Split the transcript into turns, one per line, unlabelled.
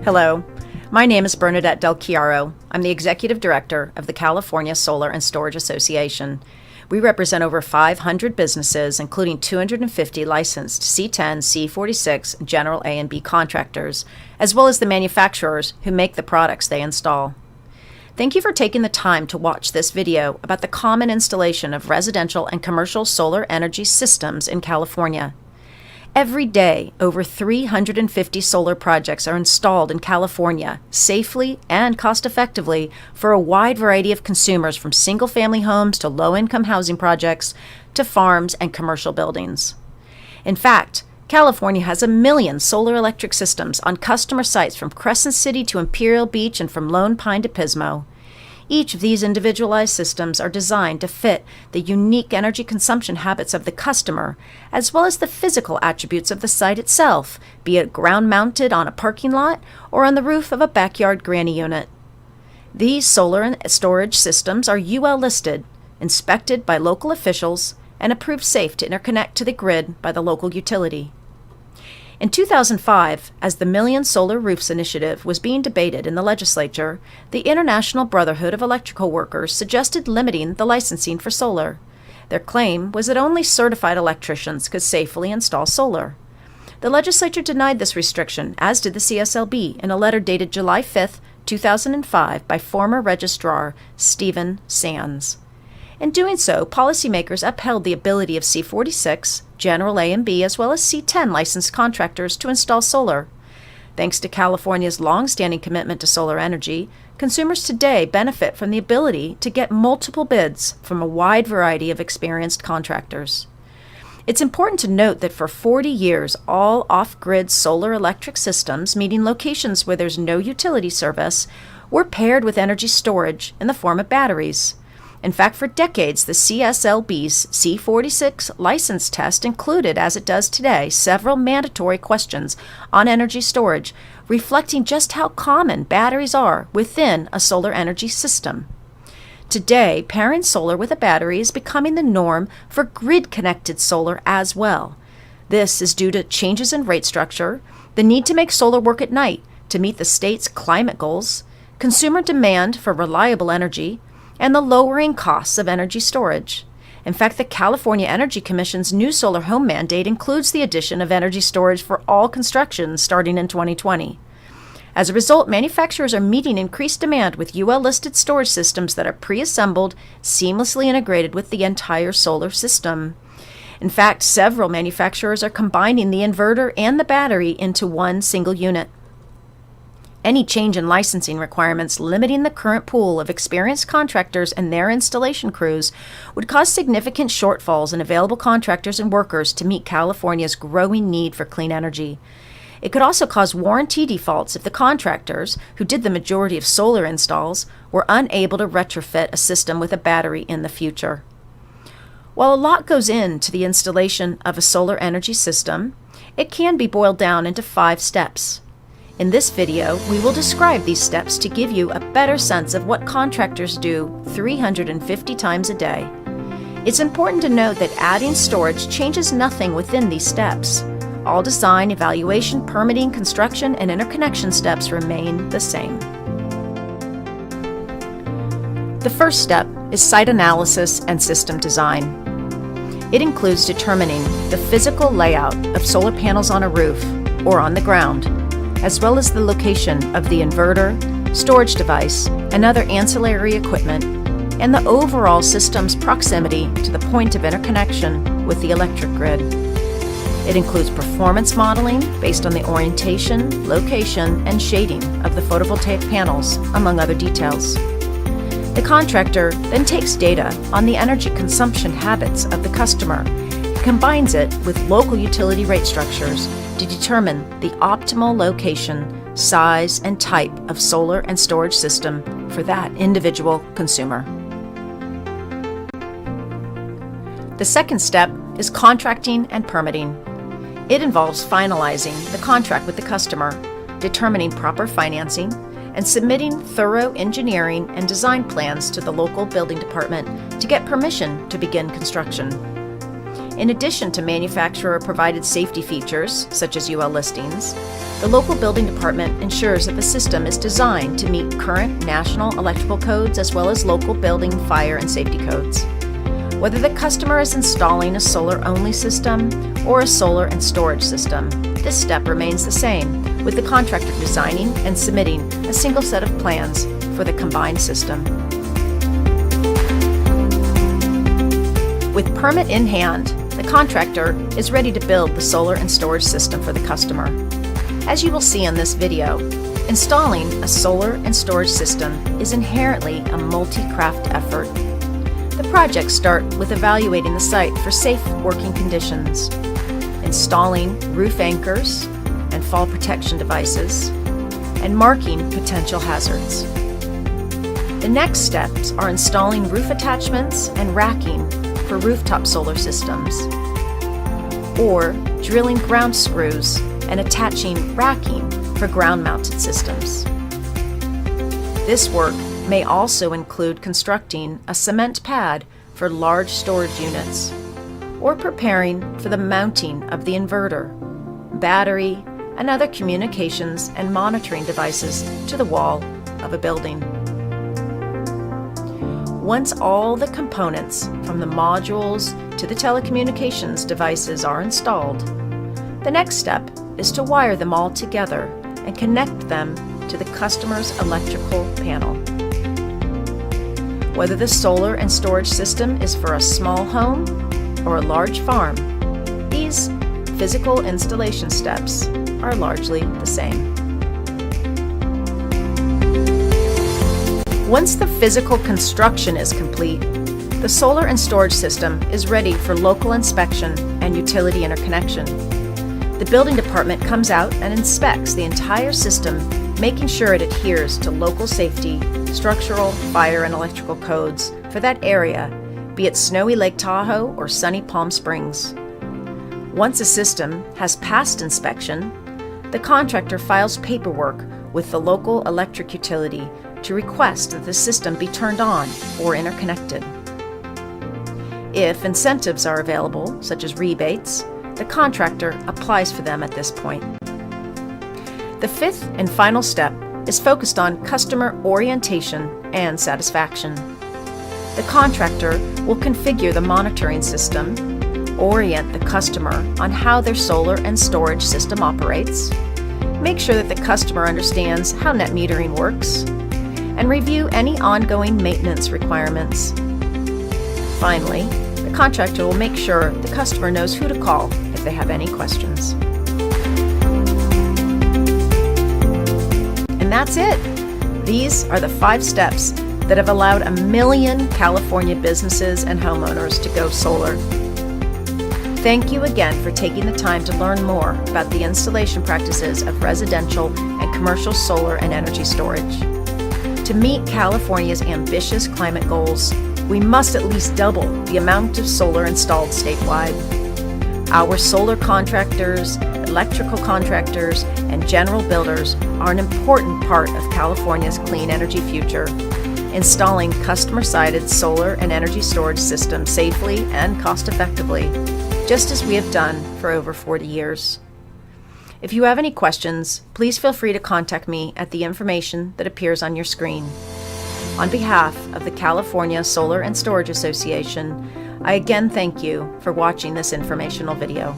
Hello, my name is Bernadette Del Chiaro. I'm the Executive Director of the California Solar and Storage Association. We represent over 500 businesses, including 250 licensed C10, C46, General A and B contractors, as well as the manufacturers who make the products they install. Thank you for taking the time to watch this video about the common installation of residential and commercial solar energy systems in California. Every day, over 350 solar projects are installed in California safely and cost-effectively for a wide variety of consumers, from single-family homes to low-income housing projects to farms and commercial buildings. In fact, California has 1 million solar electric systems on customer sites from Crescent City to Imperial Beach and from Lone Pine to Pismo. Each of these individualized systems are designed to fit the unique energy consumption habits of the customer, as well as the physical attributes of the site itself, be it ground-mounted on a parking lot or on the roof of a backyard granny unit. These solar and storage systems are UL listed, inspected by local officials, and approved safe to interconnect to the grid by the local utility. In 2005, as the Million Solar Roofs initiative was being debated in the legislature, the International Brotherhood of Electrical Workers suggested limiting the licensing for solar. Their claim was that only certified electricians could safely install solar. The legislature denied this restriction, as did the CSLB, in a letter dated July 5, 2005 by former Registrar Stephen Sands. In doing so, policymakers upheld the ability of C46, General A and B, as well as C10 licensed contractors to install solar. Thanks to California's long-standing commitment to solar energy, consumers today benefit from the ability to get multiple bids from a wide variety of experienced contractors. It's important to note that for 40 years, all off-grid solar electric systems, meaning locations where there's no utility service, were paired with energy storage in the form of batteries. In fact, for decades, the CSLB's C46 license test included, as it does today, several mandatory questions on energy storage, reflecting just how common batteries are within a solar energy system. Today, pairing solar with a battery is becoming the norm for grid-connected solar as well. This is due to changes in rate structure, the need to make solar work at night to meet the state's climate goals, consumer demand for reliable energy, and the lowering costs of energy storage. In fact, the California Energy Commission's new solar home mandate includes the addition of energy storage for all construction starting in 2020. As a result, manufacturers are meeting increased demand with UL-listed storage systems that are pre-assembled, seamlessly integrated with the entire solar system. In fact, several manufacturers are combining the inverter and the battery into one single unit. Any change in licensing requirements limiting the current pool of experienced contractors and their installation crews would cause significant shortfalls in available contractors and workers to meet California's growing need for clean energy. It could also cause warranty defaults if the contractors, who did the majority of solar installs, were unable to retrofit a system with a battery in the future. While a lot goes into the installation of a solar energy system, it can be boiled down into 5 steps. In this video, we will describe these steps to give you a better sense of what contractors do 350 times a day. It's important to note that adding storage changes nothing within these steps. All design, evaluation, permitting, construction, and interconnection steps remain the same. The first step is site analysis and system design. It includes determining the physical layout of solar panels on a roof or on the ground, as well as the location of the inverter, storage device, and other ancillary equipment, and the overall system's proximity to the point of interconnection with the electric grid. It includes performance modeling based on the orientation, location, and shading of the photovoltaic panels, among other details. The contractor then takes data on the energy consumption habits of the customer and combines it with local utility rate structures to determine the optimal location, size, and type of solar and storage system for that individual consumer. The second step is contracting and permitting. It involves finalizing the contract with the customer, determining proper financing, and submitting thorough engineering and design plans to the local building department to get permission to begin construction. In addition to manufacturer-provided safety features, such as UL listings, the local building department ensures that the system is designed to meet current national electrical codes as well as local building, fire, and safety codes. Whether the customer is installing a solar-only system or a solar and storage system, this step remains the same, with the contractor designing and submitting a single set of plans for the combined system. With permit in hand, the contractor is ready to build the solar and storage system for the customer. As you will see in this video, installing a solar and storage system is inherently a multi-craft effort. The projects start with evaluating the site for safe working conditions, installing roof anchors and fall protection devices, and marking potential hazards. The next steps are installing roof attachments and racking for rooftop solar systems, or drilling ground screws and attaching racking for ground-mounted systems. This work may also include constructing a cement pad for large storage units, or preparing for the mounting of the inverter, battery, and other communications and monitoring devices to the wall of a building. Once all the components, from the modules to the telecommunications devices, are installed, the next step is to wire them all together and connect them to the customer's electrical panel. Whether the solar and storage system is for a small home or a large farm, these physical installation steps are largely the same. Once the physical construction is complete, the solar and storage system is ready for local inspection and utility interconnection. The building department comes out and inspects the entire system, making sure it adheres to local safety, structural, fire, and electrical codes for that area, be it snowy Lake Tahoe or sunny Palm Springs. Once a system has passed inspection, the contractor files paperwork with the local electric utility to request that the system be turned on or interconnected. If incentives are available, such as rebates, the contractor applies for them at this point. The fifth and final step is focused on customer orientation and satisfaction. The contractor will configure the monitoring system, orient the customer on how their solar and storage system operates, make sure that the customer understands how net metering works, and review any ongoing maintenance requirements. Finally, the contractor will make sure the customer knows who to call if they have any questions. And that's it. These are the 5 steps that have allowed 1 million California businesses and homeowners to go solar. Thank you again for taking the time to learn more about the installation practices of residential and commercial solar and energy storage. To meet California's ambitious climate goals, we must at least double the amount of solar installed statewide. Our solar contractors, electrical contractors, and general builders are an important part of California's clean energy future, installing customer-sided solar and energy storage systems safely and cost-effectively, just as we have done for over 40 years. If you have any questions, please feel free to contact me at the information that appears on your screen. On behalf of the California Solar and Storage Association, I again thank you for watching this informational video.